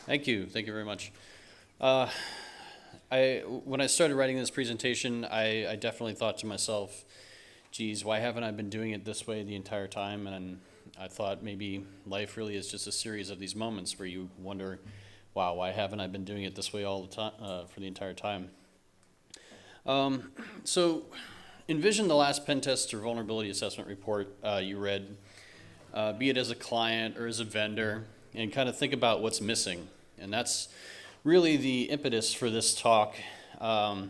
Thank you. Thank you very much. When I started writing this presentation, I definitely thought to myself, geez, why haven't I been doing it this way the entire time? And I thought maybe life really is just a series of these moments where you wonder, wow, why haven't I been doing it this way all the time, for the entire time? So envision the last pen test or vulnerability assessment report you read, be it as a client or as a vendor, and kind of think about what's missing. And that's really the impetus for this talk, a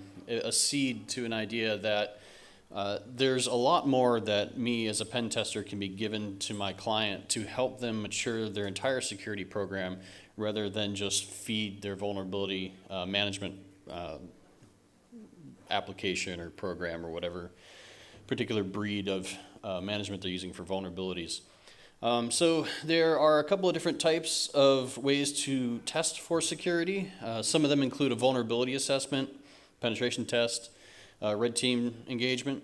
seed to an idea that there's a lot more that me as a pen tester can be given to my client to help them mature their entire security program rather than just feed their vulnerability management application or program or whatever particular breed of management they're using for vulnerabilities. So there are a couple of different types of ways to test for security. Some of them include a vulnerability assessment, penetration test, red team engagement.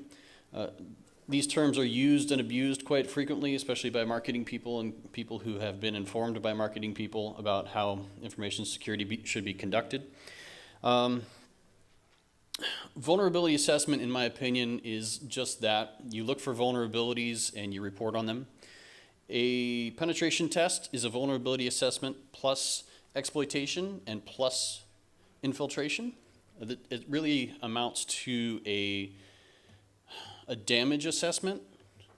These terms are used and abused quite frequently, especially by marketing people and people who have been informed by marketing people about how information security should be conducted. Vulnerability assessment, in my opinion, is just that. You look for vulnerabilities and you report on them. A penetration test is a vulnerability assessment plus exploitation and plus infiltration. It really amounts to a damage assessment.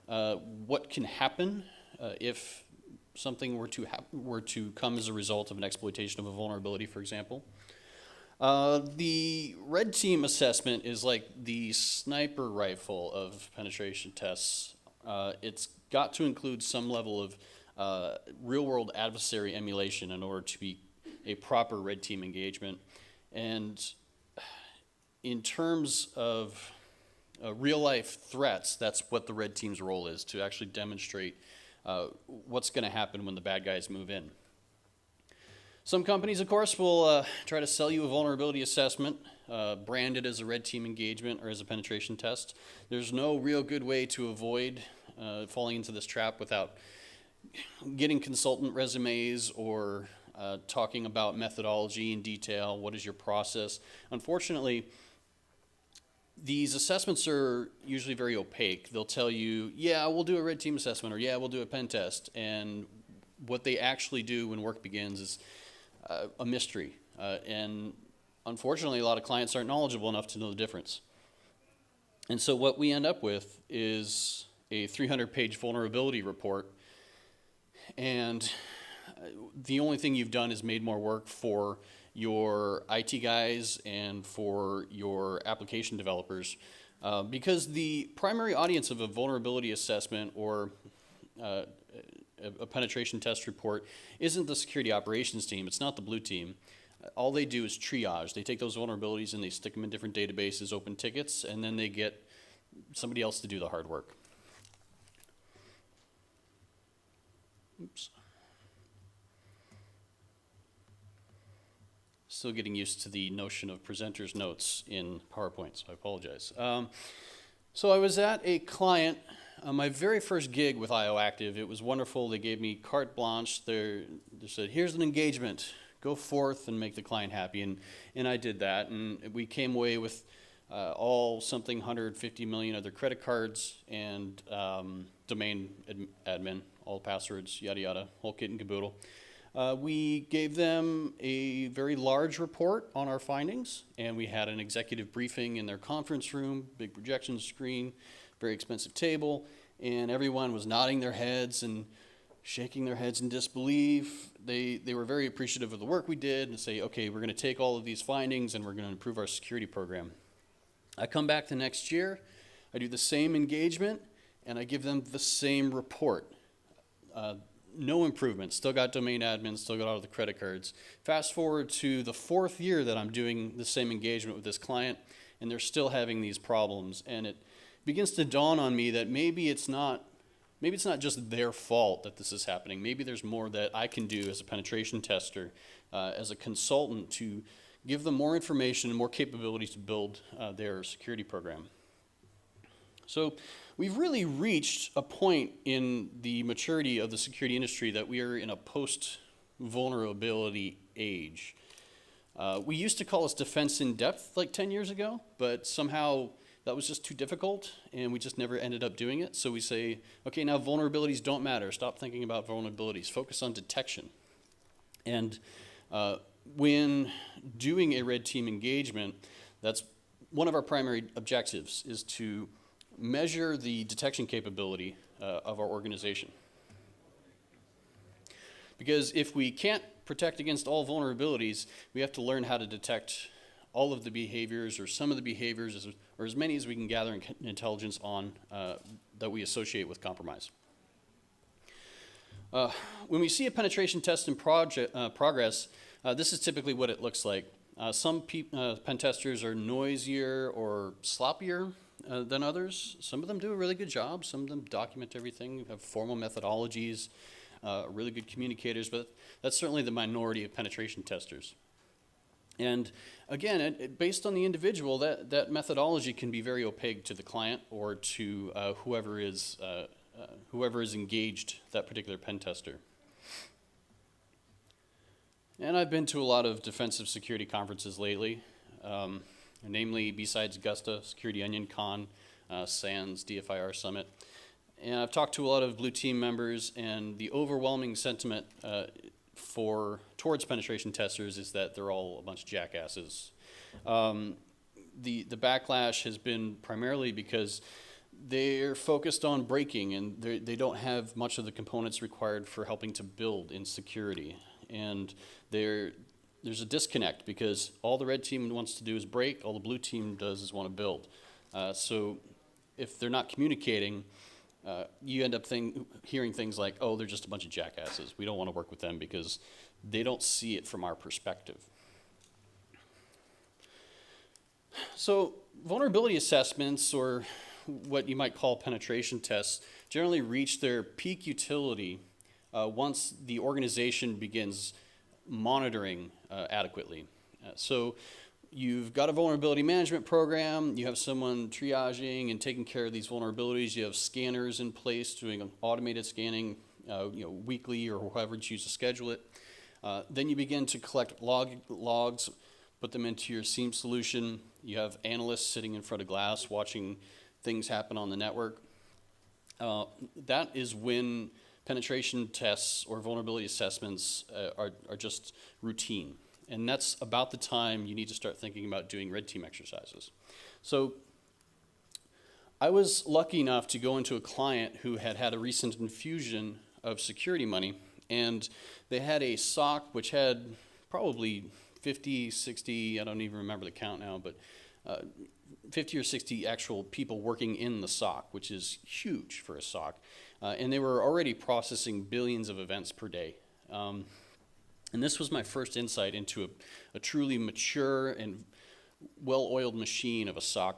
What can happen if something were to come as a result of an exploitation of a vulnerability, for example. The red team assessment is like the sniper rifle of penetration tests. It's got to include some level of real-world adversary emulation in order to be a proper red team engagement. And in terms of real-life threats, that's what the red team's role is, to actually demonstrate what's going to happen when the bad guys move in. Some companies, of course, will try to sell you a vulnerability assessment, branded as a red team engagement or as a penetration test. There's no real good way to avoid falling into this trap without getting consultant resumes or talking about methodology in detail. What is your process? Unfortunately, these assessments are usually very opaque. They'll tell you, yeah, we'll do a red team assessment, or yeah, we'll do a pen test. And what they actually do when work begins is a mystery. And unfortunately, a lot of clients aren't knowledgeable enough to know the difference. And so what we end up with is a 300-page vulnerability report, and the only thing you've done is made more work for your IT guys and for your application developers, because the primary audience of a vulnerability assessment or a penetration test report isn't the security operations team. It's not the blue team. All they do is triage. They take those vulnerabilities and they stick them in different databases, open tickets, and then they get somebody else to do the hard work. Oops. Still getting used to the notion of presenters' notes in PowerPoint, so I apologize. So I was at a client, my very first gig with IO Active. It was wonderful. They gave me carte blanche. They said, here's an engagement. Go forth and make the client happy. And I did that. And we came away with all something 150 million other credit cards and domain admin, all passwords, yada yada, whole kit and caboodle. We gave them a very large report on our findings, and we had an executive briefing in their conference room, big projection screen, very expensive table, and everyone was nodding their heads and shaking their heads in disbelief. They were very appreciative of the work we did and say, okay, we're going to take all of these findings and we're going to improve our security program. I come back the next year, I do the same engagement, and I give them the same report. No improvement, still got domain admin, still got all the credit cards. Fast forward to the fourth year that I'm doing the same engagement with this client, and they're still having these problems. And it begins to dawn on me that maybe it's not just their fault that this is happening. Maybe there's more that I can do as a penetration tester, as a consultant, to give them more information and more capabilities to build their security program. So we've really reached a point in the maturity of the security industry that we are in a post-vulnerability age. We used to call this defense in depth like 10 years ago, but somehow that was just too difficult and we just never ended up doing it. So we say, okay, now vulnerabilities don't matter. Stop thinking about vulnerabilities. Focus on detection. And when doing a red team engagement, that's one of our primary objectives, is to measure the detection capability of our organization. Because if we can't protect against all vulnerabilities, we have to learn how to detect all of the behaviors or some of the behaviors, or as many as we can gather intelligence on that we associate with compromise. When we see a penetration test in progress, this is typically what it looks like. Some pen testers are noisier or sloppier than others. Some of them do a really good job. Some of them document everything, have formal methodologies, really good communicators, but that's certainly the minority of penetration testers. And again, based on the individual, that methodology can be very opaque to the client or to whoever is engaged that particular pen tester. And I've been to a lot of defensive security conferences lately, namely besides Augusta, Security Onion Con, SANS, DFIR Summit. And I've talked to a lot of blue team members, and the overwhelming sentiment towards penetration testers is that they're all a bunch of jackasses. The backlash has been primarily because they're focused on breaking, and they don't have much of the components required for helping to build in security. And there's a disconnect because all the red team wants to do is break, all the blue team does is want to build. So if they're not communicating, you end up hearing things like, oh, they're just a bunch of jackasses. We don't want to work with them because they don't see it from our perspective. So vulnerability assessments, or what you might call penetration tests, generally reach their peak utility once the organization begins monitoring adequately. So you've got a vulnerability management program, you have someone triaging and taking care of these vulnerabilities, you have scanners in place doing automated scanning weekly or however you choose to schedule it. Then you begin to collect logs, put them into your SIEM solution. You have analysts sitting in front of glass watching things happen on the network. That is when penetration tests or vulnerability assessments are just routine. And that's about the time you need to start thinking about doing red team exercises. So I was lucky enough to go into a client who had a recent infusion of security money, and they had a SOC which had probably 50, 60, I don't even remember the count now, but 50 or 60 actual people working in the SOC, which is huge for a SOC. And they were already processing billions of events per day. And this was my first insight into a truly mature and well-oiled machine of a SOC.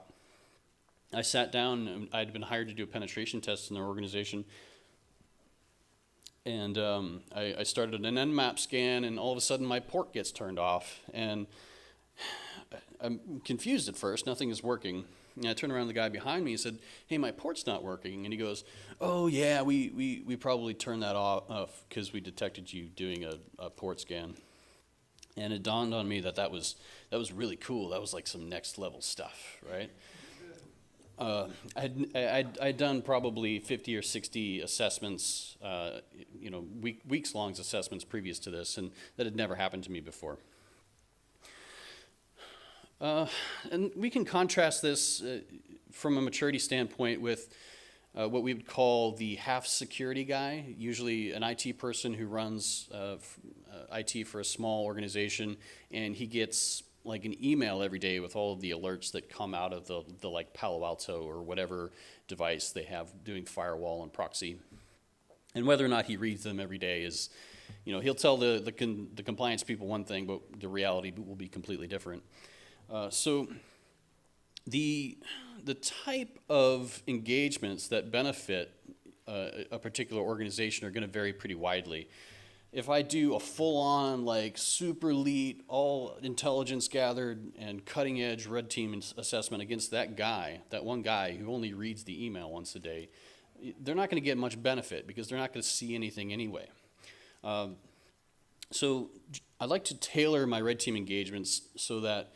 I sat down, and I'd been hired to do a penetration test in their organization. And I started an Nmap scan, and all of a sudden my port gets turned off. And I'm confused at first, nothing is working. And I turned around to the guy behind me and said, hey, my port's not working. And he goes, oh yeah, we probably turned that off because we detected you doing a port scan. And it dawned on me that was really cool. That was like some next level stuff, right? I'd done probably 50 or 60 assessments, weeks long assessments previous to this, and that had never happened to me before. And we can contrast this from a maturity standpoint with what we would call the half security guy, usually an IT person who runs IT for a small organization, and he gets like an email every day with all of the alerts that come out of the like Palo Alto or whatever device they have doing firewall and proxy. And whether or not he reads them every day is, he'll tell the compliance people one thing, but the reality will be completely different. So the type of engagements that benefit a particular organization are going to vary pretty widely. If I do a full-on, like, super elite, all intelligence gathered and cutting-edge red team assessment against that one guy who only reads the email once a day, they're not going to get much benefit because they're not going to see anything anyway. So I like to tailor my red team engagements so that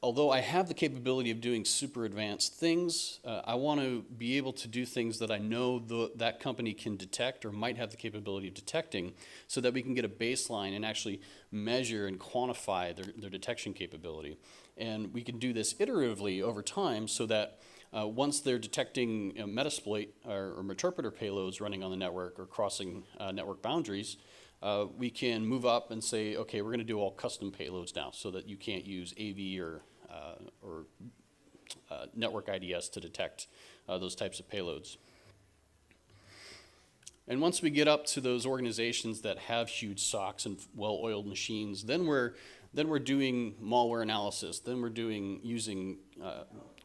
although I have the capability of doing super advanced things, I want to be able to do things that I know that company can detect or might have the capability of detecting, so that we can get a baseline and actually measure and quantify their detection capability. And we can do this iteratively over time, so that once they're detecting Metasploit or interpreter payloads running on the network or crossing network boundaries, we can move up and say, okay, we're going to do all custom payloads now, so that you can't use AV or network IDS to detect those types of payloads. And once we get up to those organizations that have huge SOCs and well-oiled machines, then we're doing malware analysis. Then we're using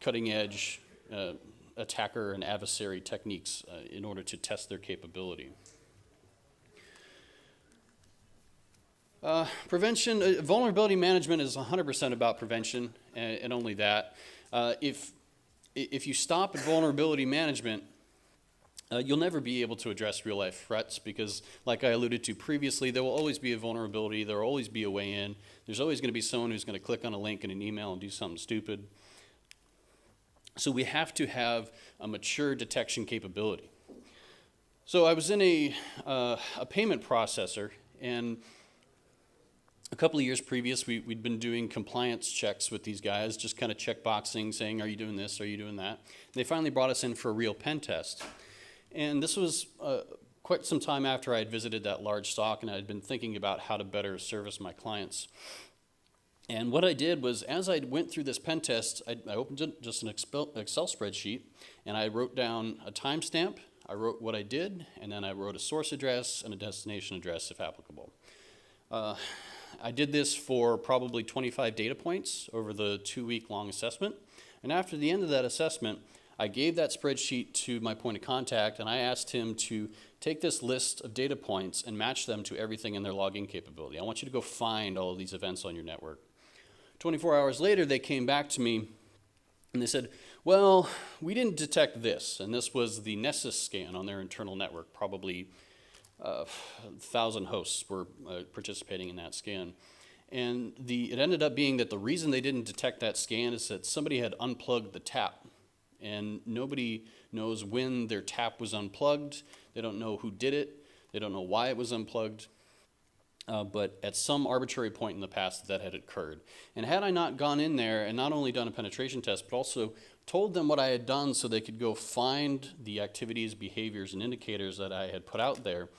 cutting-edge attacker and adversary techniques in order to test their capability. Prevention, vulnerability management is 100% about prevention, and only that. If you stop at vulnerability management, you'll never be able to address real-life threats, because, like I alluded to previously, there will always be a vulnerability. There will always be a way in. There's always going to be someone who's going to click on a link in an email and do something stupid. So we have to have a mature detection capability. So I was in a payment processor, and a couple of years previous, we'd been doing compliance checks with these guys, just kind of checkboxing, saying, are you doing this, are you doing that? And they finally brought us in for a real pen test. And this was quite some time after I had visited that large SOC, and I had been thinking about how to better service my clients. And what I did was, as I went through this pen test, I opened just an Excel spreadsheet, and I wrote down a timestamp, I wrote what I did, and then I wrote a source address and a destination address if applicable. I did this for probably 25 data points over the 2-week-long assessment. And after the end of that assessment, I gave that spreadsheet to my point of contact, and I asked him to take this list of data points and match them to everything in their logging capability. I want you to go find all of these events on your network. 24 hours later, they came back to me, and they said, well, we didn't detect this. And this was the Nessus scan on their internal network. Probably 1,000 hosts were participating in that scan. And it ended up being that the reason they didn't detect that scan is that somebody had unplugged the tap. And nobody knows when their tap was unplugged. They don't know who did it. They don't know why it was unplugged. But at some arbitrary point in the past, that had occurred. And had I not gone in there and not only done a penetration test, but also told them what I had done so they could go find the activities, behaviors, and indicators that I had put out there,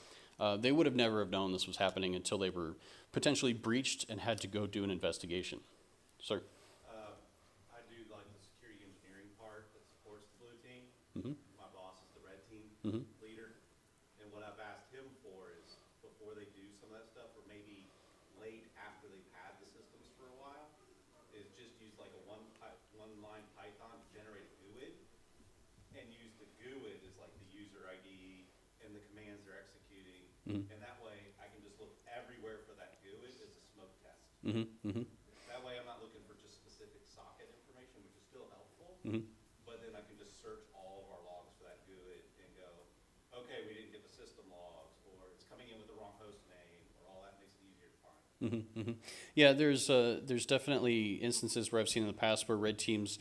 they would have never have known this was happening until they were potentially breached and had to go do an investigation. Sir? I do like the security engineering part that supports the blue team. Mm-hmm. My boss is the red team Mm-hmm. leader. And what I've asked him for is, before they do some of that stuff, or maybe late after they've had the systems for a while, is just use like a one-line Python to generate a GUID, and use the GUID as like the user ID and the commands they're executing. Mm-hmm. And that way I can just look everywhere for that GUID as a smoke test. Mm-hmm. Mm-hmm. That way I'm not looking for just specific socket information, which is still helpful, Mm-hmm. but then I can just search all of our logs for that GUID and go, okay, we didn't get the system logs, or it's coming in with the wrong host name, or all that makes it easier to find. Mm-hmm. Mm-hmm. Yeah, there's definitely instances where I've seen in the past where red teams,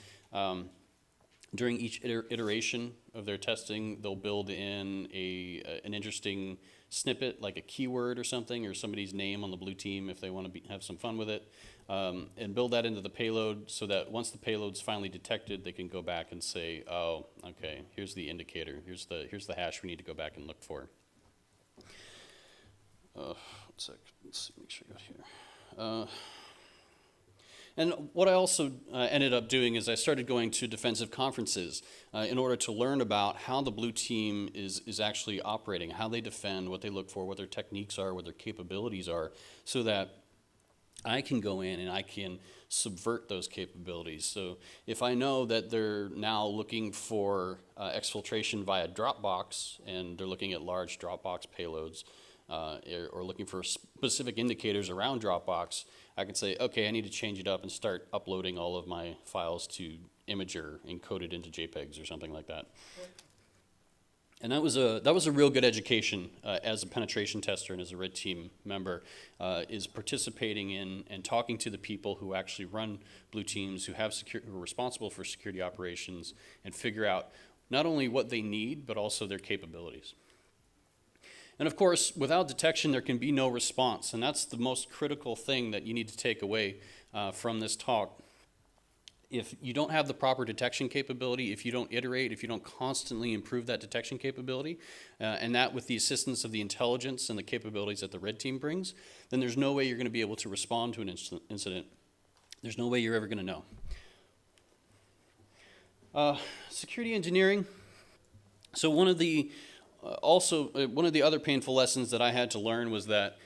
during each iteration of their testing, they'll build in an interesting snippet, like a keyword or something, or somebody's name on the blue team if they want to have some fun with it, and build that into the payload so that once the payload's finally detected, they can go back and say, oh, okay, here's the indicator, here's the hash we need to go back and look for. One sec, let's see, make sure I got here. And what I also ended up doing is I started going to defensive conferences in order to learn about how the blue team is actually operating, how they defend, what they look for, what their techniques are, what their capabilities are, so that I can go in and I can subvert those capabilities. So if I know that they're now looking for exfiltration via Dropbox, and they're looking at large Dropbox payloads, or looking for specific indicators around Dropbox, I can say, okay, I need to change it up and start uploading all of my files to Imager encoded into JPEGs or something like that. And that was a real good education as a penetration tester and as a red team member, is participating in and talking to the people who actually run blue teams, who are responsible for security operations, and figure out not only what they need but also their capabilities. And of course, without detection, there can be no response, and that's the most critical thing that you need to take away from this talk. If you don't have the proper detection capability, if you don't iterate, if you don't constantly improve that detection capability, and that with the assistance of the intelligence and the capabilities that the red team brings, then there's no way you're going to be able to respond to an incident. There's no way you're ever going to know. Security engineering. So one of the other painful lessons that I had to learn was that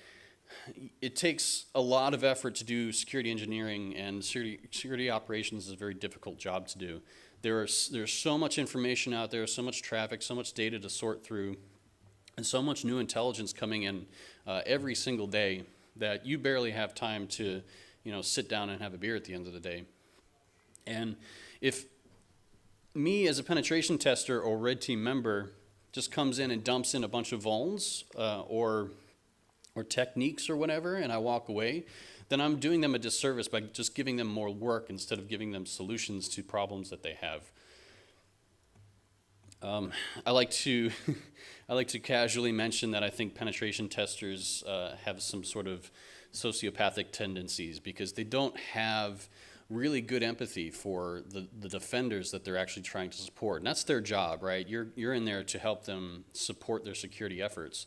it takes a lot of effort to do security engineering, and security operations is a very difficult job to do. There's so much information out there, so much traffic, so much data to sort through, and so much new intelligence coming in every single day that you barely have time to, sit down and have a beer at the end of the day. And if me as a penetration tester or red team member just comes in and dumps in a bunch of vulns or techniques or whatever, and I walk away, then I'm doing them a disservice by just giving them more work instead of giving them solutions to problems that they have. I like to casually mention that I think penetration testers have some sort of sociopathic tendencies because they don't have really good empathy for the defenders that they're actually trying to support. And that's their job, right? You're in there to help them support their security efforts.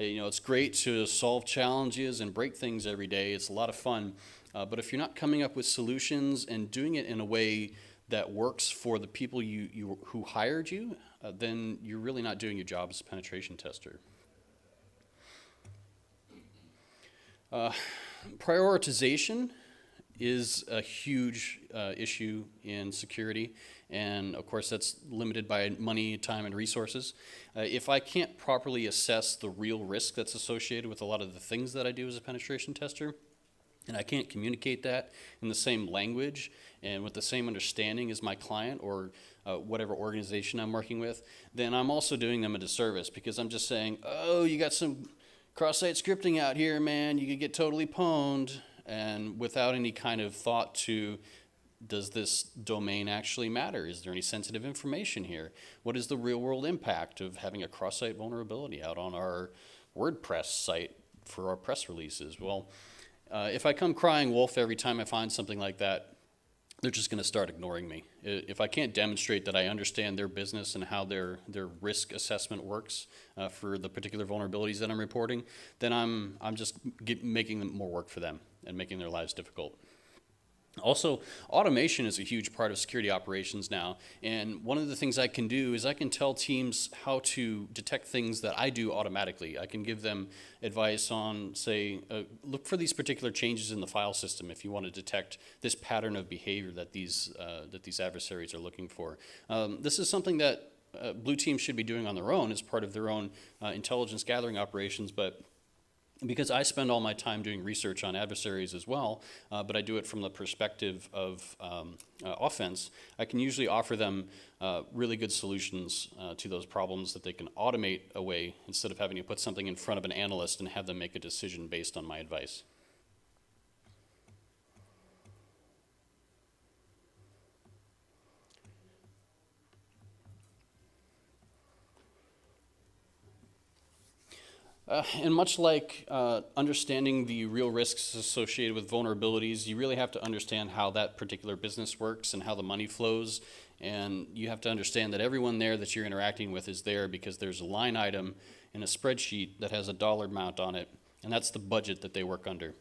It's great to solve challenges and break things every day. It's a lot of fun. But if you're not coming up with solutions and doing it in a way that works for the people who hired you, then you're really not doing your job as a penetration tester. Prioritization is a huge issue in security, and of course that's limited by money, time, and resources. If I can't properly assess the real risk that's associated with a lot of the things that I do as a penetration tester, and I can't communicate that in the same language and with the same understanding as my client or whatever organization I'm working with, then I'm also doing them a disservice because I'm just saying, oh, you got some cross-site scripting out here, man, you could get totally pwned, and without any kind of thought to, does this domain actually matter? Is there any sensitive information here? What is the real-world impact of having a cross-site vulnerability out on our WordPress site for our press releases? Well, if I come crying wolf every time I find something like that, they're just going to start ignoring me. If I can't demonstrate that I understand their business and how their risk assessment works for the particular vulnerabilities that I'm reporting, then I'm just making more work for them and making their lives difficult. Also, automation is a huge part of security operations now, and one of the things I can do is I can tell teams how to detect things that I do automatically. I can give them advice on, say, look for these particular changes in the file system if you want to detect this pattern of behavior that these adversaries are looking for. This is something that blue teams should be doing on their own as part of their own intelligence gathering operations, but because I spend all my time doing research on adversaries as well, but I do it from the perspective of offense, I can usually offer them really good solutions to those problems that they can automate away instead of having to put something in front of an analyst and have them make a decision based on my advice. And much like understanding the real risks associated with vulnerabilities, you really have to understand how that particular business works and how the money flows. And you have to understand that everyone there that you're interacting with is there because there's a line item in a spreadsheet that has a dollar amount on it, and that's the budget that they work under.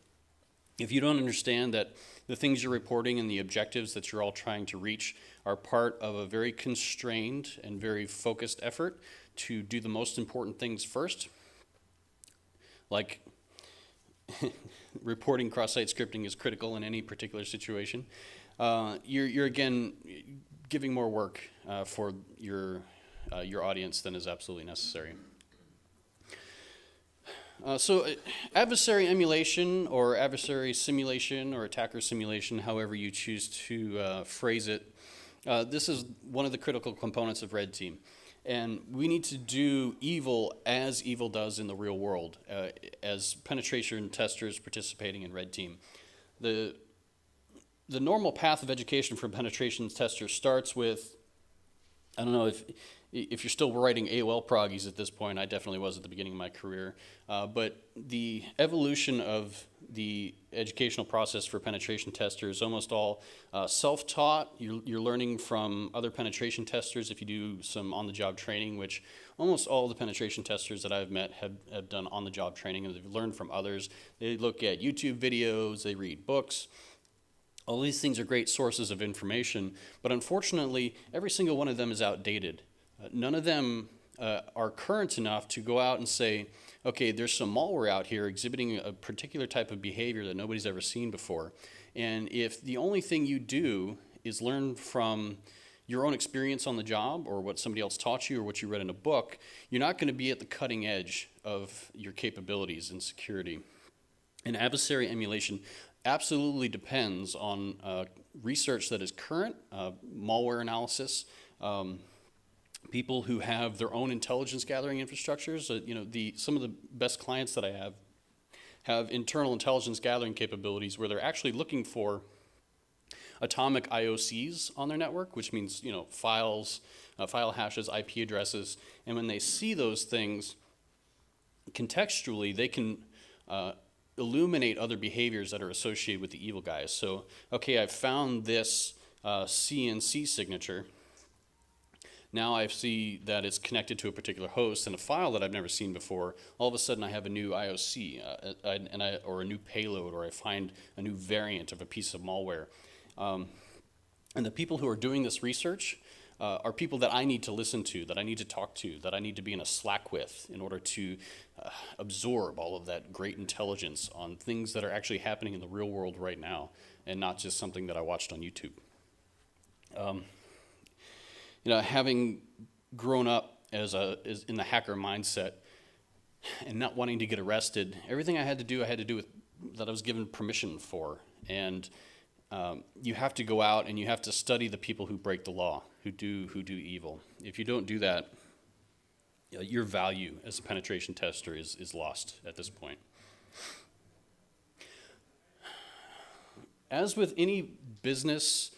If you don't understand that the things you're reporting and the objectives that you're all trying to reach are part of a very constrained and very focused effort to do the most important things first, like reporting cross-site scripting is critical in any particular situation, you're again giving more work for your audience than is absolutely necessary. So adversary emulation or adversary simulation or attacker simulation, however you choose to phrase it, this is one of the critical components of Red Team. And we need to do evil as evil does in the real world, as penetration testers participating in Red Team. The normal path of education for penetration testers starts with, I don't know if you're still writing AOL proggies at this point. I definitely was at the beginning of my career. But the evolution of the educational process for penetration testers, almost all self-taught. You're learning from other penetration testers if you do some on-the-job training, which almost all the penetration testers that I've met have done on-the-job training, and they've learned from others. They look at YouTube videos, they read books. All these things are great sources of information, but unfortunately, every single one of them is outdated. None of them are current enough to go out and say, okay, there's some malware out here exhibiting a particular type of behavior that nobody's ever seen before. And if the only thing you do is learn from your own experience on the job or what somebody else taught you or what you read in a book, you're not going to be at the cutting edge of your capabilities in security. And adversary emulation absolutely depends on research that is current, malware analysis, people who have their own intelligence gathering infrastructures. Some of the best clients that I have internal intelligence gathering capabilities where they're actually looking for atomic IOCs on their network, which means files, file hashes, IP addresses, and when they see those things contextually, they can illuminate other behaviors that are associated with the evil guys. So, okay, I've found this CNC signature. Now I see that it's connected to a particular host and a file that I've never seen before. All of a sudden I have a new IOC or a new payload, or I find a new variant of a piece of malware. And the people who are doing this research are people that I need to listen to, that I need to talk to, that I need to be in a Slack with in order to absorb all of that great intelligence on things that are actually happening in the real world right now, and not just something that I watched on YouTube. Having grown up as in the hacker mindset and not wanting to get arrested, everything I had to do with that I was given permission for. And you have to go out and you have to study the people who break the law, who do evil. If you don't do that, your value as a penetration tester is lost at this point. As with any business,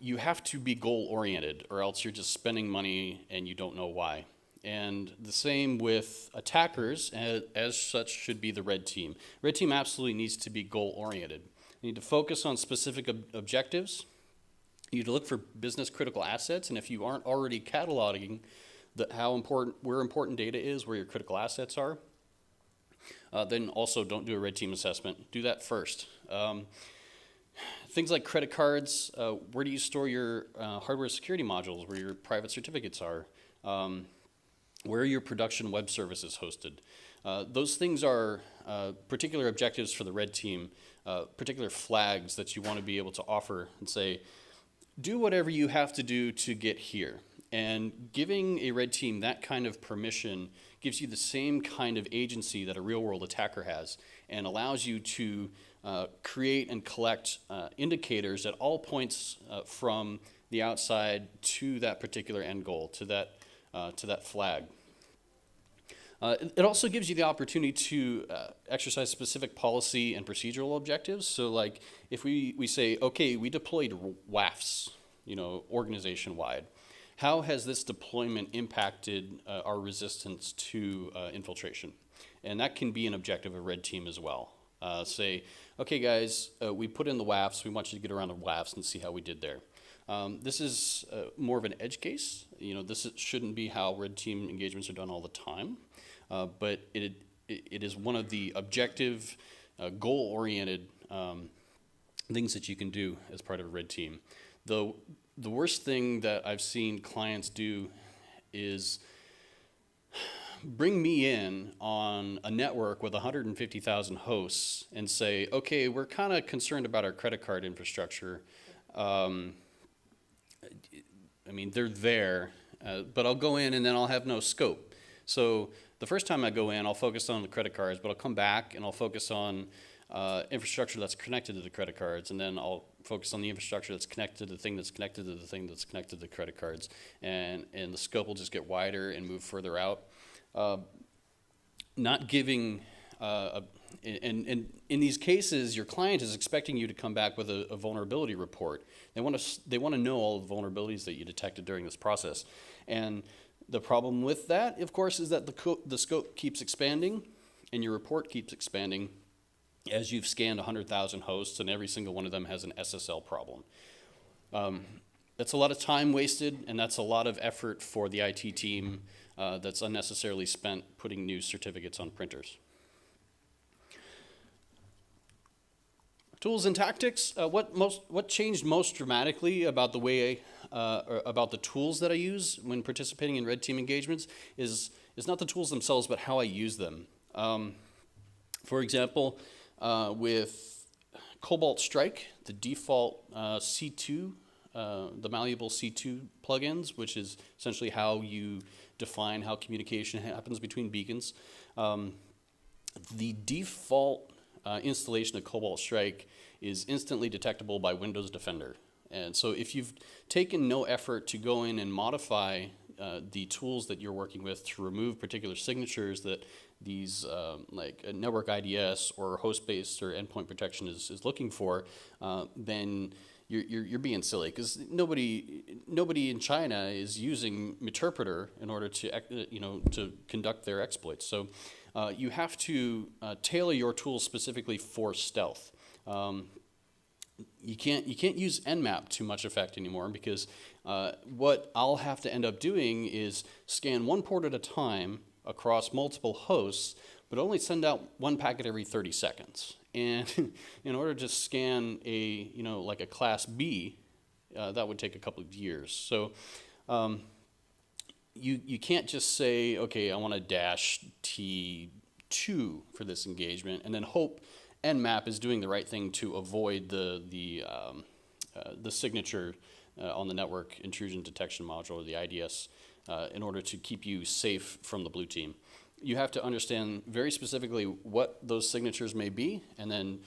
you have to be goal-oriented, or else you're just spending money and you don't know why. And the same with attackers, as such should be the red team. Red team absolutely needs to be goal-oriented. You need to focus on specific objectives. You need to look for business critical assets, and if you aren't already cataloging where important data is, where your critical assets are, then also don't do a red team assessment. Do that first. Things like credit cards, where do you store your hardware security modules, where your private certificates are, where are your production web services hosted. Those things are particular objectives for the red team, particular flags that you want to be able to offer and say, do whatever you have to do to get here. And giving a red team that kind of permission gives you the same kind of agency that a real world attacker has, and allows you to create and collect indicators at all points from the outside to that particular end goal, to that flag. It also gives you the opportunity to exercise specific policy and procedural objectives. So like if we say, okay, we deployed WAFs, organization-wide. How has this deployment impacted our resistance to infiltration? And that can be an objective of red team as well. Say, okay guys, we put in the WAFs, we want you to get around the WAFs and see how we did there. This is more of an edge case. This shouldn't be how red team engagements are done all the time, but it is one of the objective, goal-oriented things that you can do as part of a red team. The worst thing that I've seen clients do is bring me in on a network with 150,000 hosts and say, okay, we're kind of concerned about our credit card infrastructure. They're there, but I'll go in and then I'll have no scope. So the first time I go in, I'll focus on the credit cards, but I'll come back and I'll focus on infrastructure that's connected to the credit cards, and then I'll focus on the infrastructure that's connected to the thing that's connected to the thing that's connected to the credit cards, and the scope will just get wider and move further out. Not giving, and in these cases, your client is expecting you to come back with a vulnerability report. They want to know all the vulnerabilities that you detected during this process, and the problem with that, of course, is that the scope keeps expanding, and your report keeps expanding as you've scanned 100,000 hosts, and every single one of them has an SSL problem. That's a lot of time wasted, and that's a lot of effort for the IT team that's unnecessarily spent putting new certificates on printers. Tools and tactics. What changed most dramatically about the way or about the tools that I use when participating in red team engagements is not the tools themselves, but how I use them. For example, with Cobalt Strike, the default C2, the malleable C2 plugins, which is essentially how you define how communication happens between beacons. The default installation of Cobalt Strike is instantly detectable by Windows Defender. And so if you've taken no effort to go in and modify the tools that you're working with to remove particular signatures that these like a network IDS or host-based or endpoint protection is looking for, then you're being silly, because nobody in China is using Meterpreter in order to to conduct their exploits. So you have to tailor your tools specifically for stealth. You can't use Nmap to much effect anymore, because what I'll have to end up doing is scan one port at a time across multiple hosts, but only send out one packet every 30 seconds. And in order to scan a like a class B, that would take a couple of years. So you can't just say, okay, I want a dash T2 for this engagement, and then hope Nmap is doing the right thing to avoid the signature on the network intrusion detection module, or the IDS, in order to keep you safe from the blue team. You have to understand very specifically what those signatures may be, and then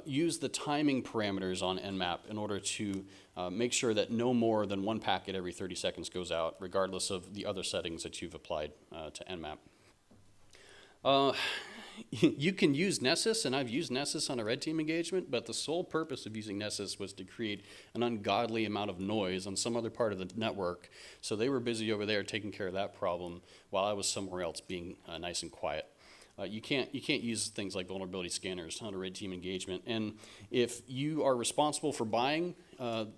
use the timing parameters on Nmap in order to make sure that no more than one packet every 30 seconds goes out, regardless of the other settings that you've applied to Nmap. You can use Nessus, and I've used Nessus on a red team engagement, but the sole purpose of using Nessus was to create an ungodly amount of noise on some other part of the network. So they were busy over there taking care of that problem while I was somewhere else being nice and quiet. You can't use things like vulnerability scanners on a red team engagement. And if you are responsible for buying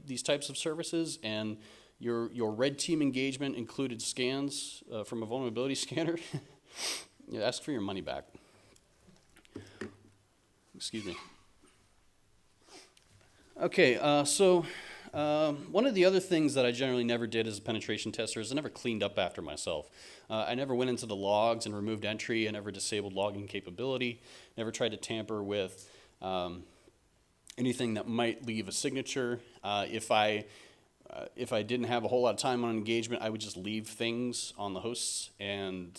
these types of services, and your red team engagement included scans from a vulnerability scanner, ask for your money back. Excuse me. Okay, so one of the other things that I generally never did as a penetration tester is I never cleaned up after myself. I never went into the logs and removed entry. I never disabled logging capability. Never tried to tamper with anything that might leave a signature. If I didn't have a whole lot of time on engagement, I would just leave things on the hosts and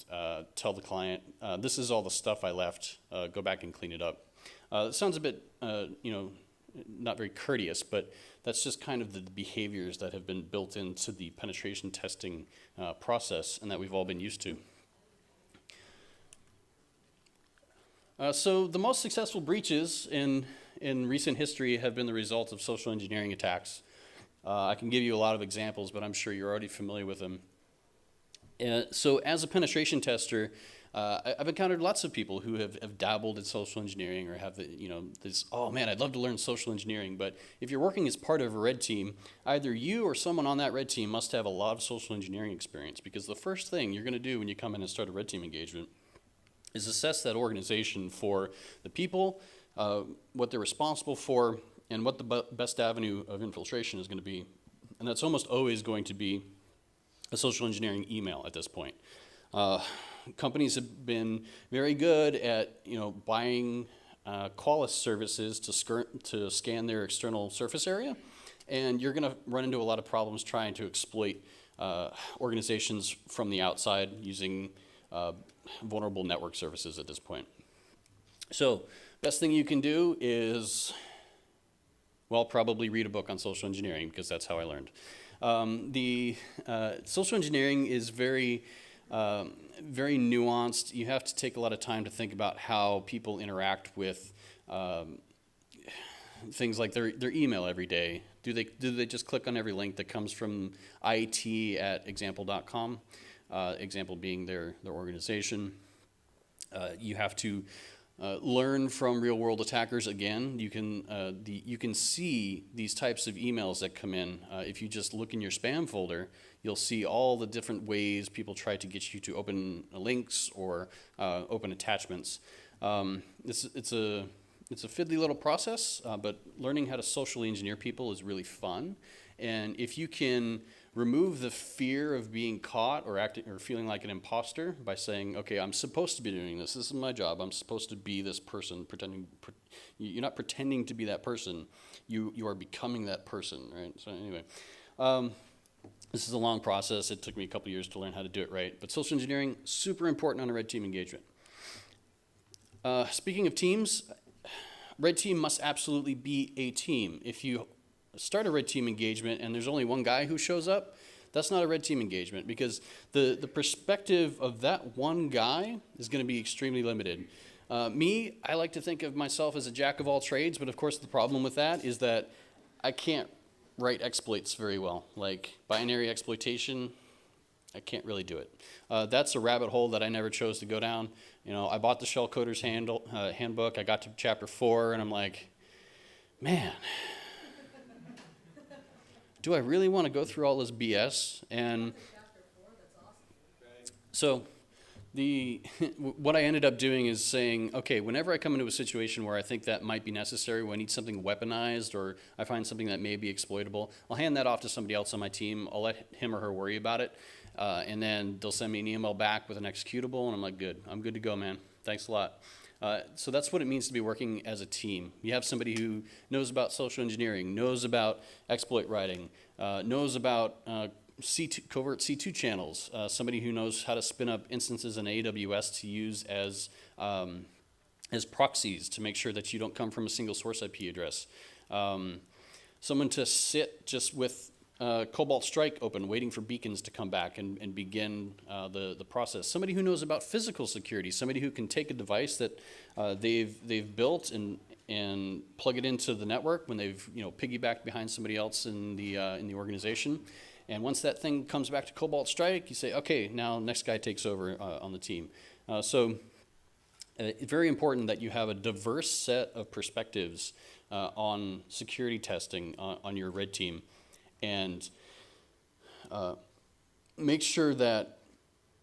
tell the client, this is all the stuff I left, go back and clean it up. It sounds a bit, not very courteous, but that's just kind of the behaviors that have been built into the penetration testing process, and that we've all been used to. So the most successful breaches in recent history have been the result of social engineering attacks. I can give you a lot of examples, but I'm sure you're already familiar with them. So as a penetration tester, I've encountered lots of people who have dabbled in social engineering, or have this, oh man, I'd love to learn social engineering. But if you're working as part of a red team, either you or someone on that red team must have a lot of social engineering experience, because the first thing you're going to do when you come in and start a red team engagement is assess that organization for the people, what they're responsible for, and what the best avenue of infiltration is going to be. And that's almost always going to be a social engineering email at this point. Companies have been very good at buying Qualys services to scan their external surface area, and you're going to run into a lot of problems trying to exploit organizations from the outside using vulnerable network services at this point. So Best thing you can do is, well, probably read a book on social engineering, because that's how I learned. Social engineering is very nuanced. You have to take a lot of time to think about how people interact with things like their email every day. Do they just click on every link that comes from IT at example.com? Example being their organization. You have to learn from real world attackers again. You can see these types of emails that come in. If you just look in your spam folder, you'll see all the different ways people try to get you to open links or open attachments. It's a fiddly little process, but learning how to socially engineer people is really fun. And if you can remove the fear of being caught or acting or feeling like an imposter by saying, okay, I'm supposed to be doing this. This is my job. I'm supposed to be this person. You're not pretending to be that person. You are becoming that person, right? So anyway, this is a long process. It took me a couple years to learn how to do it right. But social engineering, super important on a red team engagement. Speaking of teams, red team must absolutely be a team. If you start a red team engagement and there's only one guy who shows up, that's not a red team engagement, because the perspective of that one guy is going to be extremely limited. I like to think of myself as a jack of all trades, but of course the problem with that is that I can't write exploits very well. Like binary exploitation, I can't really do it. That's a rabbit hole that I never chose to go down. I bought the Shell Coder's handbook. I got to chapter 4 and I'm like, man, do I really want to go through all this BS? And so what I ended up doing is saying, okay, whenever I come into a situation where I think that might be necessary, where I need something weaponized or I find something that may be exploitable, I'll hand that off to somebody else on my team. I'll let him or her worry about it. And then they'll send me an email back with an executable, and I'm like, good. I'm good to go, man. Thanks a lot. So that's what it means to be working as a team. You have somebody who knows about social engineering, knows about exploit writing, knows about covert C2 channels, somebody who knows how to spin up instances in AWS to use as proxies to make sure that you don't come from a single source IP address. Someone to sit just with Cobalt Strike open, waiting for beacons to come back and begin the process. Somebody who knows about physical security, somebody who can take a device that they've built and plug it into the network when they've piggybacked behind somebody else in the organization. And once that thing comes back to Cobalt Strike, you say, okay, now next guy takes over on the team. So it's very important that you have a diverse set of perspectives on security testing on your red team. And make sure that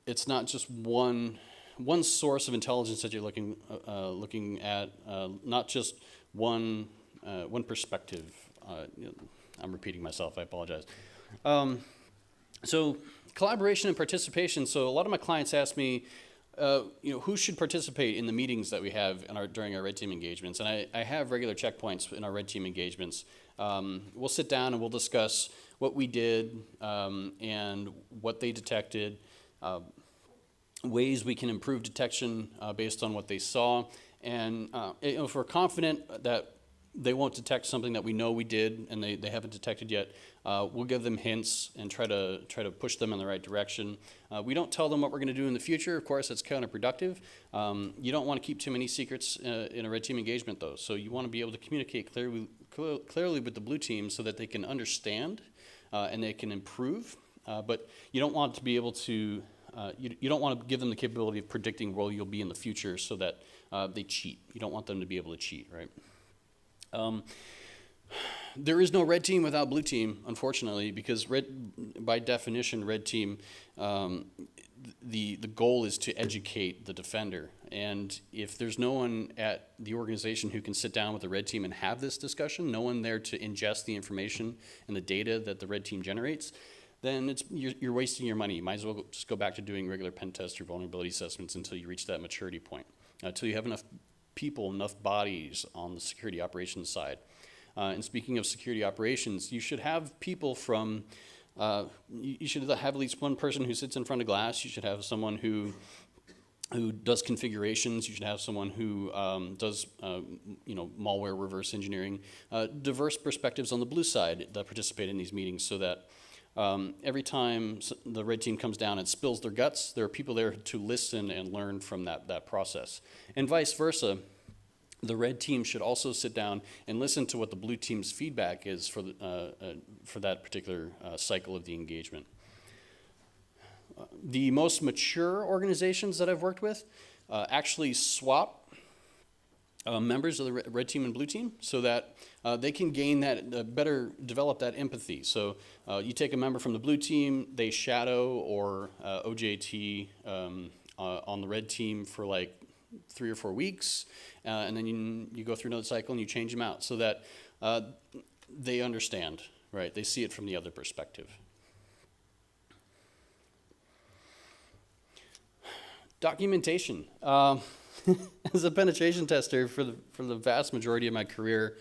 it's not just one source of intelligence that you're looking at, not just one perspective. I'm repeating myself. I apologize. So collaboration and participation. So a lot of my clients ask me, who should participate in the meetings that we have during our red team engagements? And I have regular checkpoints in our red team engagements. We'll sit down and we'll discuss what we did and what they detected, ways we can improve detection based on what they saw. And if we're confident that they won't detect something that we know we did and they haven't detected yet, we'll give them hints and try to push them in the right direction. We don't tell them what we're going to do in the future. Of course, that's counterproductive. You don't want to keep too many secrets in a red team engagement, though. So you want to be able to communicate clearly with the blue team so that they can understand and they can improve. But you don't want to be able to. You don't want to give them the capability of predicting where you'll be in the future so that they cheat. You don't want them to be able to cheat, right? There is no red team without blue team, unfortunately, because by definition, red team, the goal is to educate the defender. And if there's no one at the organization who can sit down with the red team and have this discussion, no one there to ingest the information and the data that the red team generates, then you're wasting your money. You might as well just go back to doing regular pen tests or vulnerability assessments until you reach that maturity point, until you have enough people, enough bodies on the security operations side. And speaking of security operations, you should have people from, you should have at least one person who sits in front of glass. You should have someone who who does configurations. You should have someone who does, malware reverse engineering. Diverse perspectives on the blue side that participate in these meetings, so that every time the red team comes down and spills their guts, there are people there to listen and learn from that process. And vice versa, the red team should also sit down and listen to what the blue team's feedback is for that particular cycle of the engagement. The most mature organizations that I've worked with actually swap members of the red team and blue team, so that they can gain that, better develop that empathy. So you take a member from the blue team, they shadow or OJT on the red team for like 3 or 4 weeks, and then you go through another cycle and you change them out, so that they understand, right? They see it from the other perspective. Documentation. As a penetration tester for the vast majority of my career,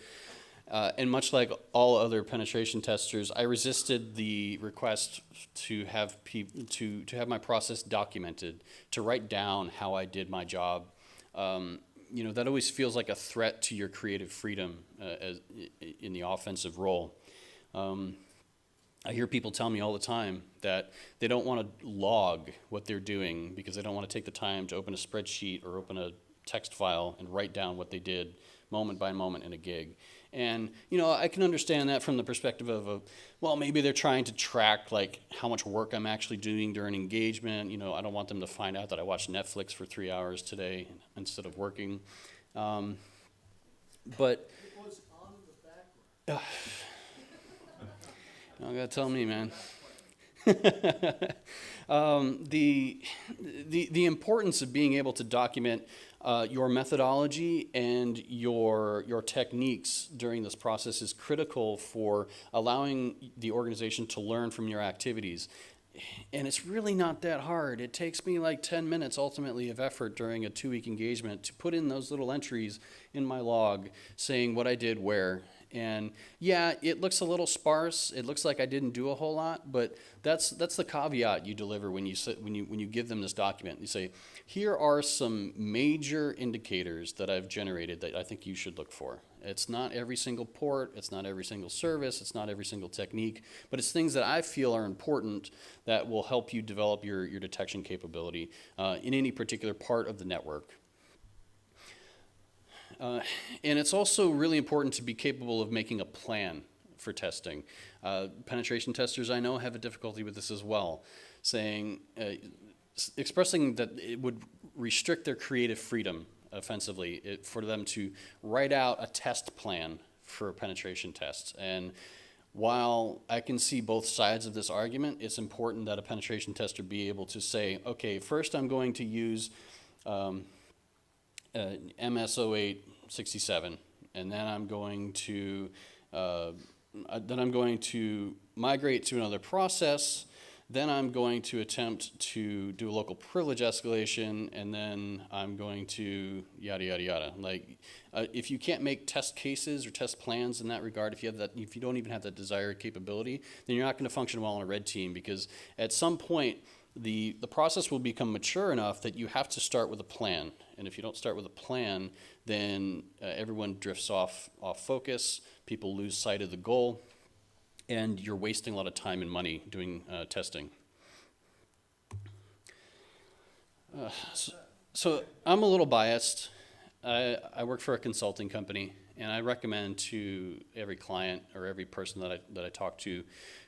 and much like all other penetration testers, I resisted the request to have to have my process documented, to write down how I did my job. That always feels like a threat to your creative freedom in the offensive role. I hear people tell me all the time that they don't want to log what they're doing because they don't want to take the time to open a spreadsheet or open a text file and write down what they did moment by moment in a gig. And, I can understand that from the perspective of, well, maybe they're trying to track like how much work I'm actually doing during engagement. I don't want them to find out that I watched Netflix for 3 hours today instead of working. But It was on the background. You gotta tell me, man. The importance of being able to document your methodology and your techniques during this process is critical for allowing the organization to learn from your activities. And it's really not that hard. It takes me like 10 minutes ultimately of effort during a 2-week engagement to put in those little entries in my log saying what I did where. And yeah, it looks a little sparse. It looks like I didn't do a whole lot, but that's the caveat you deliver when you give them this document. You say, here are some major indicators that I've generated that I think you should look for. It's not every single port, it's not every single service, it's not every single technique, but it's things that I feel are important that will help you develop your detection capability in any particular part of the network. And it's also really important to be capable of making a plan for testing. Penetration testers I know have a difficulty with this as well, expressing that it would restrict their creative freedom offensively for them to write out a test plan for penetration tests. And while I can see both sides of this argument, it's important that a penetration tester be able to say, okay, first I'm going to use MS0867, and then I'm going to migrate to another process. Then I'm going to attempt to do a local privilege escalation, and then I'm going to yada yada yada. Like, if you can't make test cases or test plans in that regard, if you don't even have that desired capability, then you're not going to function well on a red team, because at some point the process will become mature enough that you have to start with a plan. And if you don't start with a plan, then everyone drifts off focus, people lose sight of the goal, and you're wasting a lot of time and money doing testing. So I'm a little biased. I work for a consulting company, and I recommend to every client or every person that I talk to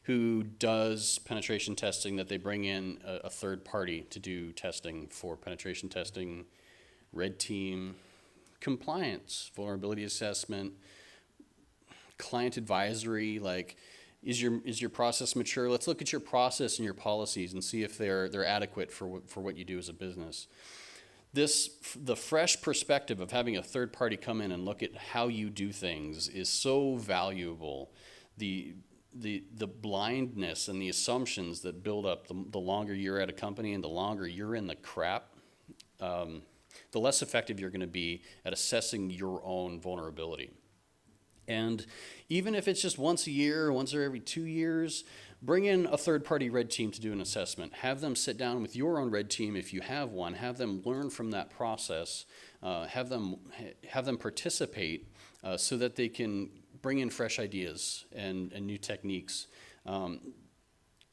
who does penetration testing that they bring in a third party to do testing for penetration testing, red team, compliance, vulnerability assessment, client advisory. Like, is your process mature? Let's look at your process and your policies and see if they're adequate for what you do as a business. The fresh perspective of having a third party come in and look at how you do things is so valuable. The blindness and the assumptions that build up the longer you're at a company and the longer you're in the crap, the less effective you're going to be at assessing your own vulnerability. And even if it's just once a year, once or every 2 years, bring in a third-party red team to do an assessment. Have them sit down with your own red team if you have one. Have them learn from that process. Have them participate so that they can bring in fresh ideas and new techniques.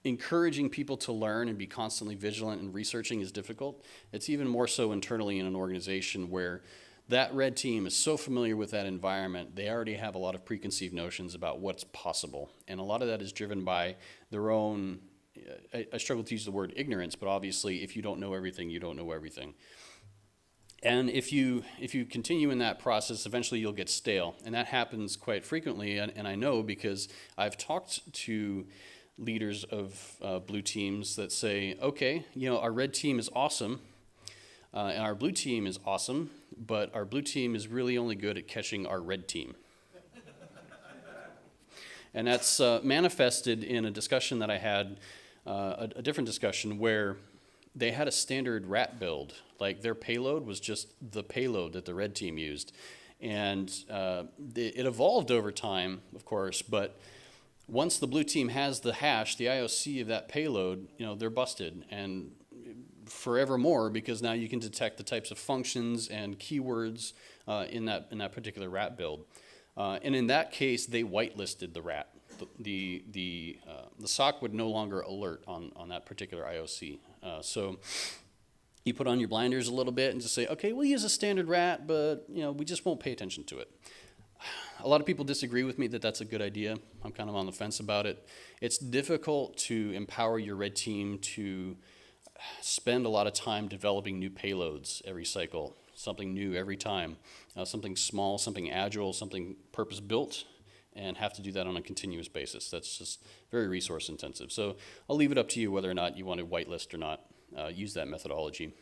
Encouraging people to learn and be constantly vigilant and researching is difficult. It's even more so internally in an organization where that red team is so familiar with that environment, they already have a lot of preconceived notions about what's possible. And a lot of that is driven by their own, I struggle to use the word ignorance, but obviously if you don't know everything, you don't know everything. And if you continue in that process, eventually you'll get stale. And that happens quite frequently, and I know because I've talked to leaders of blue teams that say, okay, our red team is awesome, and our blue team is awesome, but our blue team is really only good at catching our red team. And that's manifested in a discussion that I had, a different discussion where they had a standard rat build. Like their payload was just the payload that the red team used. And it evolved over time, of course, but once the blue team has the hash, the IOC of that payload, they're busted and forevermore, because now you can detect the types of functions and keywords in that particular rat build. And in that case, they whitelisted the rat. The SOC would no longer alert on that particular IOC. So you put on your blinders a little bit and just say, okay, we'll use a standard rat, but we just won't pay attention to it. A lot of people disagree with me that that's a good idea. I'm kind of on the fence about it. It's difficult to empower your red team to spend a lot of time developing new payloads every cycle, something new every time, something small, something agile, something purpose-built, and have to do that on a continuous basis. That's just very resource intensive. So I'll leave it up to you whether or not you want to whitelist or not. Use that methodology.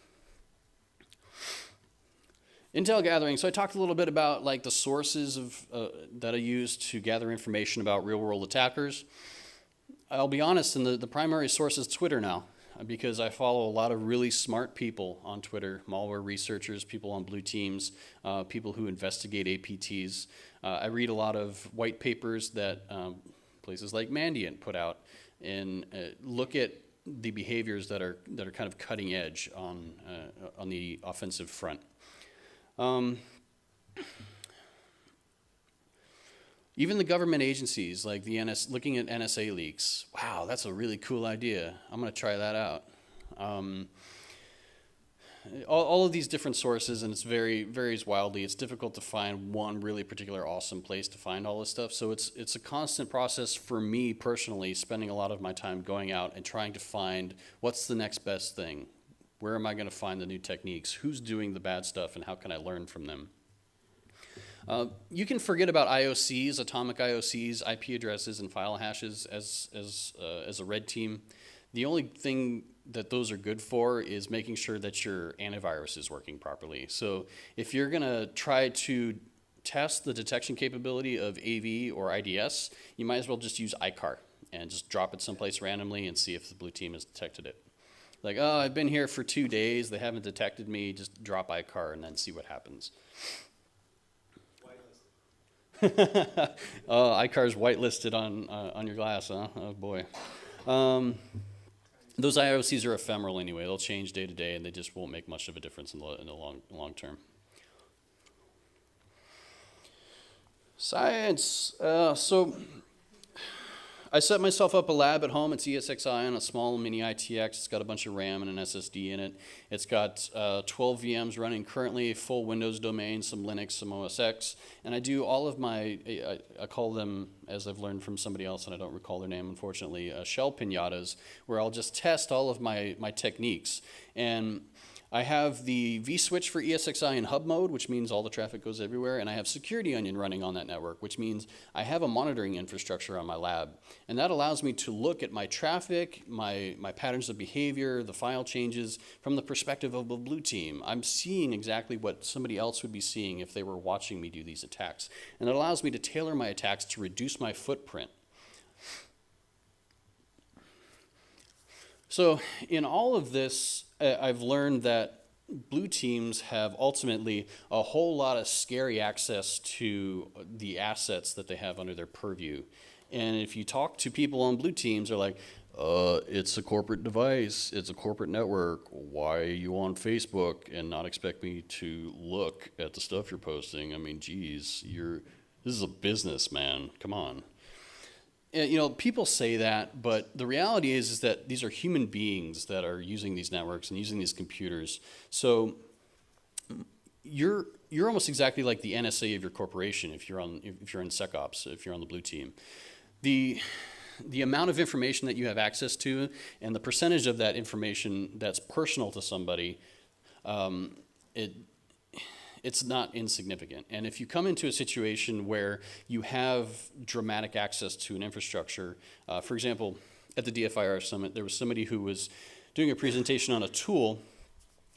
Intel gathering. So I talked a little bit about like the sources that I use to gather information about real-world attackers. I'll be honest, and the primary source is Twitter now, because I follow a lot of really smart people on Twitter, malware researchers, people on blue teams, people who investigate APTs. I read a lot of white papers that places like Mandiant put out and look at the behaviors that are kind of cutting edge on the offensive front. Even the government agencies, like the looking at NSA leaks. Wow, that's a really cool idea. I'm going to try that out. All of these different sources, and varies wildly. It's difficult to find one really particular awesome place to find all this stuff. So it's a constant process for me personally, spending a lot of my time going out and trying to find what's the next best thing. Where am I going to find the new techniques? Who's doing the bad stuff, and how can I learn from them? You can forget about IOCs, atomic IOCs, IP addresses, and file hashes as a red team. The only thing that those are good for is making sure that your antivirus is working properly. So if you're going to try to test the detection capability of AV or IDS, you might as well just use ICAR and just drop it someplace randomly and see if the blue team has detected it. Like, oh, I've been here for 2 days, they haven't detected me, just drop ICAR and then see what happens. Oh, ICAR's whitelisted on your glass, huh? Oh boy. Those IOCs are ephemeral anyway. They'll change day to day, and they just won't make much of a difference in the long term. Science. So I set myself up a lab at home. It's ESXi on a small mini ITX. It's got a bunch of RAM and an SSD in it. It's got 12 VMs running currently, full Windows domain, some Linux, some OS X. And I do all of my, I call them, as I've learned from somebody else, and I don't recall their name, unfortunately, shell pinatas, where I'll just test all of my techniques. And I have the vSwitch for ESXi in hub mode, which means all the traffic goes everywhere, and I have Security Onion running on that network, which means I have a monitoring infrastructure on my lab. And that allows me to look at my traffic, my patterns of behavior, the file changes from the perspective of a blue team. I'm seeing exactly what somebody else would be seeing if they were watching me do these attacks. And it allows me to tailor my attacks to reduce my footprint. So in all of this, I've learned that blue teams have ultimately a whole lot of scary access to the assets that they have under their purview. And if you talk to people on blue teams, they're like, it's a corporate device, it's a corporate network. Why are you on Facebook and not expect me to look at the stuff you're posting? I mean, geez, this is a business, man. Come on. And, you know, people say that, but the reality is that these are human beings that are using these networks and using these computers. So you're almost exactly like the NSA of your corporation if you're in SecOps, if you're on the blue team. The amount of information that you have access to and the percentage of that information that's personal to somebody, it's not insignificant. And if you come into a situation where you have dramatic access to an infrastructure, for example, at the DFIR Summit, there was somebody who was doing a presentation on a tool.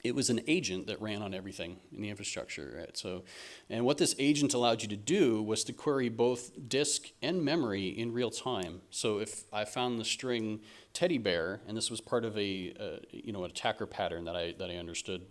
It was an agent that ran on everything in the infrastructure, right? So, and what this agent allowed you to do was to query both disk and memory in real time. So if I found the string teddy bear, and this was part of an attacker pattern that I understood,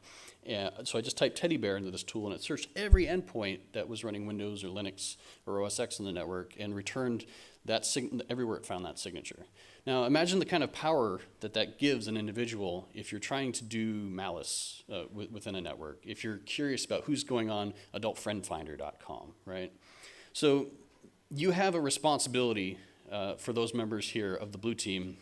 so I just typed teddy bear into this tool, and it searched every endpoint that was running Windows or Linux or OS X in the network and returned that everywhere it found that signature. Now imagine the kind of power that gives an individual if you're trying to do malice within a network, if you're curious about who's going on adultfriendfinder.com, right? So you have a responsibility for those members here of the blue team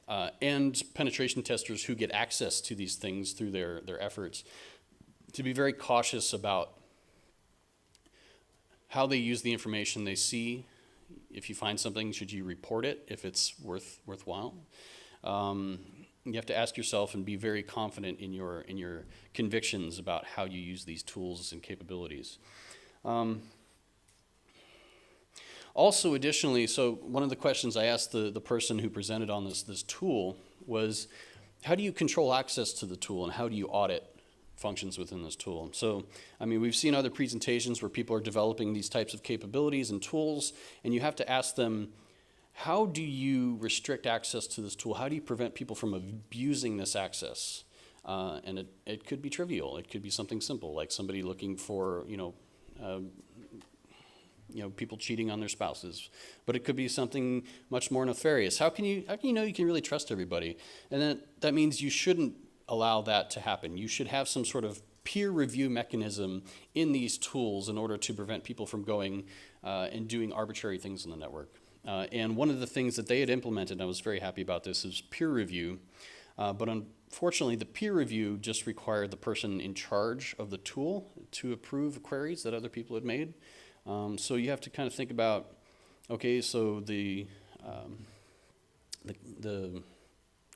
and penetration testers who get access to these things through their efforts to be very cautious about how they use the information they see. If you find something, should you report it if it's worthwhile? You have to ask yourself and be very confident in your convictions about how you use these tools and capabilities. Also, additionally, so one of the questions I asked the person who presented on this tool was, how do you control access to the tool and how do you audit functions within this tool? So, I mean, we've seen other presentations where people are developing these types of capabilities and tools, and you have to ask them, how do you restrict access to this tool? How do you prevent people from abusing this access? And it could be trivial. It could be something simple, like somebody looking for, people cheating on their spouses. But it could be something much more nefarious. How can you know you can really trust everybody? And then that means you shouldn't allow that to happen. You should have some sort of peer review mechanism in these tools in order to prevent people from going and doing arbitrary things on the network. And one of the things that they had implemented, and I was very happy about this, is peer review. But unfortunately, the peer review just required the person in charge of the tool to approve queries that other people had made. So you have to kind of think about, okay, so the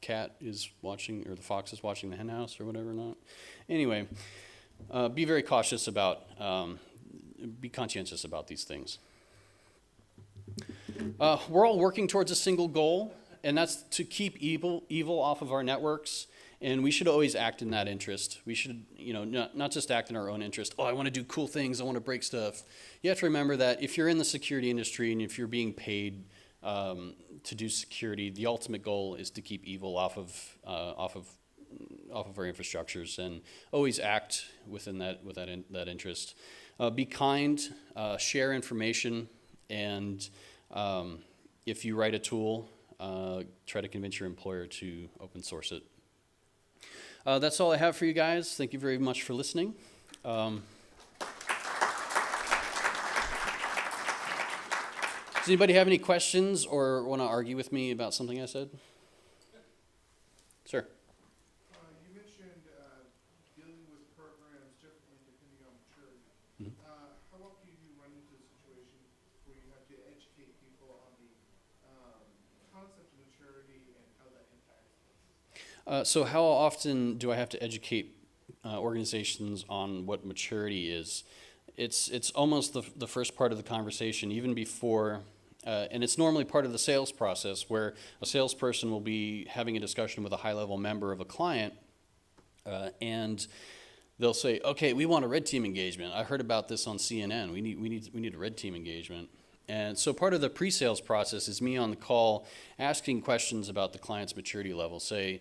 cat is watching, or the fox is watching the hen house or whatever not. Anyway, be very cautious about, be conscientious about these things. We're all working towards a single goal, and that's to keep evil off of our networks, and we should always act in that interest. We should, not just act in our own interest. Oh, I want to do cool things, I want to break stuff. You have to remember that if you're in the security industry and if you're being paid to do security, the ultimate goal is to keep evil off of our infrastructures, and always act within that interest. Be kind, share information, and if you write a tool, try to convince your employer to open source it. That's all I have for you guys. Thank you very much for listening. Does anybody have any questions or want to argue with me about something I said? Sir. You mentioned dealing with programs differently depending on maturity. Mm-hmm. How often do you run into a situation where you have to educate people on the concept of maturity and how that impacts them? So how often do I have to educate organizations on what maturity is? It's almost the first part of the conversation, even before, and it's normally part of the sales process where a salesperson will be having a discussion with a high-level member of a client, and they'll say, "Okay, we want a red team engagement. I heard about this on CNN. We need a red team engagement." And so part of the pre-sales process is me on the call asking questions about the client's maturity level. Say,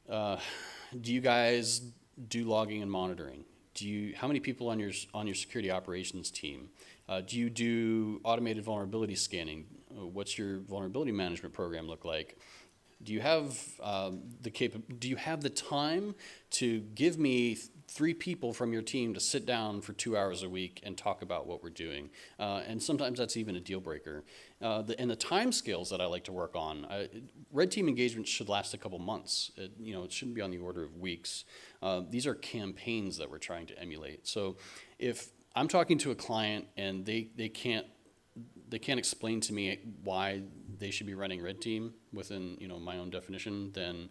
do you guys do logging and monitoring? How many people on your security operations team? Do you do automated vulnerability scanning? What's your vulnerability management program look like? Do you have do you have the time to give me 3 people from your team to sit down for 2 hours a week and talk about what we're doing? And sometimes that's even a deal breaker. And the time scales that I like to work on, red team engagement should last a couple months. It shouldn't be on the order of weeks. These are campaigns that we're trying to emulate. So if I'm talking to a client and they can't explain to me why they should be running red team within my own definition, then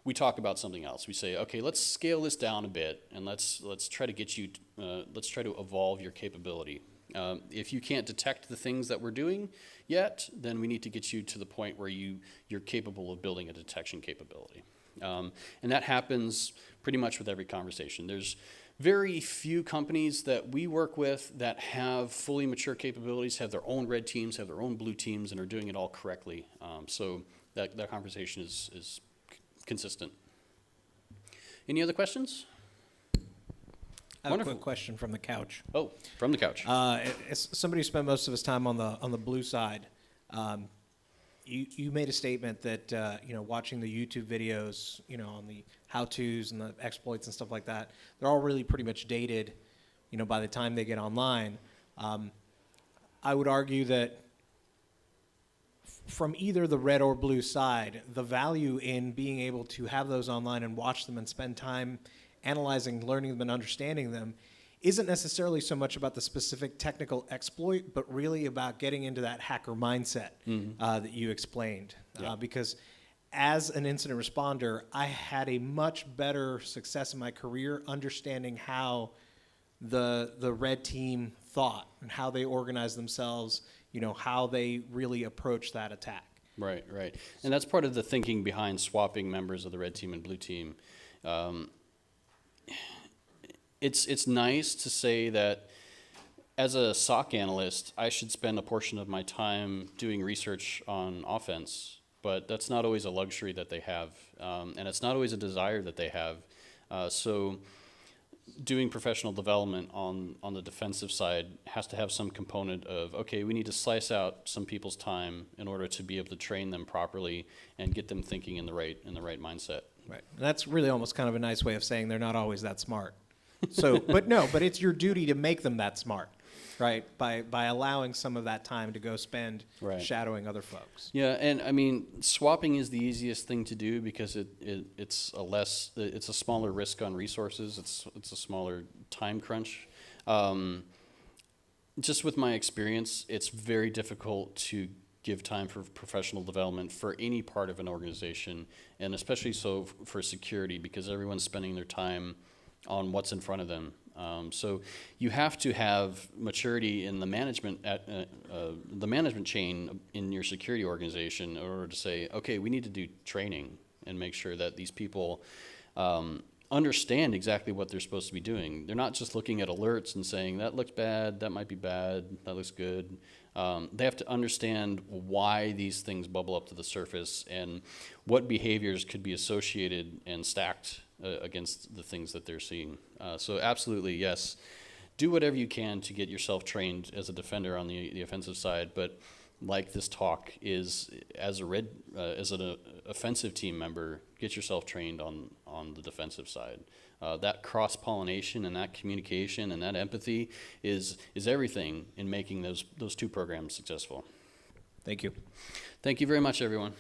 we talk about something else. We say, okay, let's scale this down a bit and let's try to get you let's try to evolve your capability. If you can't detect the things that we're doing yet, then we need to get you to the point where you're capable of building a detection capability. And that happens pretty much with every conversation. There's very few companies that we work with that have fully mature capabilities, have their own red teams, have their own blue teams, and are doing it all correctly. So that conversation is consistent. Any other questions? I have Wonderful. a quick question from the couch. Oh, from the couch. As somebody who spent most of his time on the blue side, you made a statement that watching the YouTube videos, on the how-tos and the exploits and stuff like that, they're all really pretty much dated, by the time they get online. I would argue that from either the red or blue side, the value in being able to have those online and watch them and spend time analyzing, learning them, and understanding them isn't necessarily so much about the specific technical exploit, but really about getting into that hacker mindset that you explained. Yeah. Because as an incident responder, I had a much better success in my career understanding how the red team thought and how they organized themselves, how they really approach that attack. Right. And that's part of the thinking behind swapping members of the red team and blue team. It's nice to say that as a SOC analyst, I should spend a portion of my time doing research on offense, but that's not always a luxury that they have, and it's not always a desire that they have. So doing professional development on the defensive side has to have some component of, okay, we need to slice out some people's time in order to be able to train them properly and get them thinking in the right mindset. Right. And that's really almost kind of a nice way of saying they're not always that smart. So, but it's your duty to make them that smart, right? By allowing some of that time to go spend Right. shadowing other folks. Yeah, and I mean, swapping is the easiest thing to do because it's a smaller risk on resources. It's a smaller time crunch. Just with my experience, it's very difficult to give time for professional development for any part of an organization, and especially so for security, because everyone's spending their time on what's in front of them. So you have to have maturity in the management chain in your security organization in order to say, okay, we need to do training and make sure that these people understand exactly what they're supposed to be doing. They're not just looking at alerts and saying, that looks bad, that might be bad, that looks good. They have to understand why these things bubble up to the surface and what behaviors could be associated and stacked against the things that they're seeing. So absolutely, yes, do whatever you can to get yourself trained as a defender on the offensive side, but like this talk is, as an offensive team member, get yourself trained on the defensive side. That cross-pollination and that communication and that empathy is everything in making those 2 programs successful. Thank you. Thank you very much, everyone.